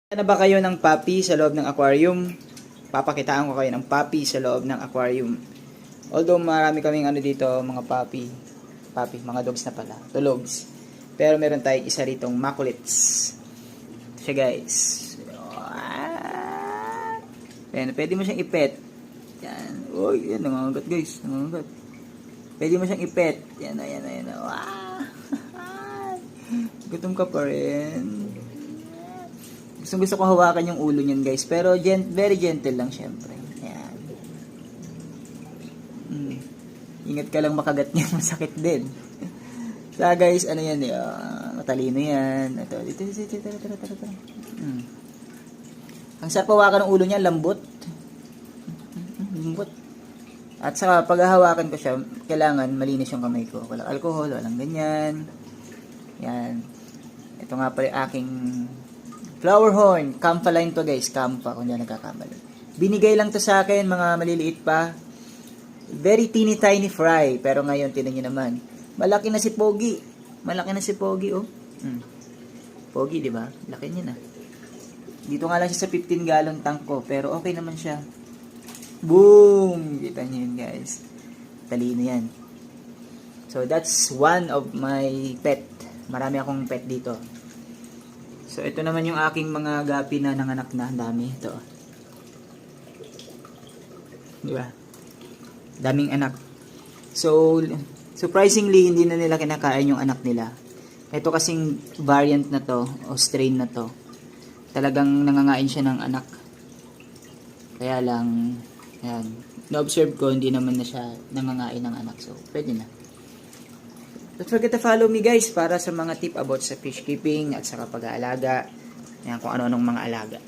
Na ba kayo ng puppy sa loob ng aquarium? Papakitaan ko kayo ng puppy sa loob ng aquarium. Although marami kaming dito, mga puppy, mga dogs na pala, dogs. Pero meron tayong isa ritong makulits. Ito siya guys. Ayan, pwede mo siyang ipet. Yan. Uy, yan, nangangagat guys. Nangangagat. Pwede mo siyang ipet. Yan. Wow. Gutom ka pa rin. Gusto ko hawakan yung ulo niyan guys. Pero very gentle lang syempre. Ayan. Ingat ka lang makagat niya. Masakit din. So guys, ano yan eh. Matalino yan. Ito. Tara. Ang sarap hawakan ng ulo niya. Lambot. Lambot. At saka pag hahawakan ko siya, kailangan malinis yung kamay ko. Walang alcohol, walang ganyan. Yan. Ito nga pala aking flower horn. Kampa line to guys. Kampa kung hindi nagkakamali. Binigay lang to sa akin. Mga maliliit pa. Very teeny tiny fry. Pero ngayon, tinan nyo naman. Malaki na si Pogi. Malaki na si Pogi oh. Pogi diba? Laki niya na. Dito nga lang siya sa 15 gallon tank ko. Pero okay naman siya. Boom! Kita nyo yun guys. Talino yan. So that's one of my pet. Marami akong pet dito. So, ito naman yung aking mga gapi na nanganak na. Dami. Ito. Diba? Daming anak. So, surprisingly, hindi na nila kinakain yung anak nila. Ito kasing variant na to, o strain na to. Talagang nangangain siya ng anak. Kaya lang, yan. Na-observe ko, hindi naman na siya nangangain ng anak. So, pwede na. Don't forget to follow me guys para sa mga tip about sa fish keeping at sa pag-aalaga. Yan, kung ano-anong mga alaga.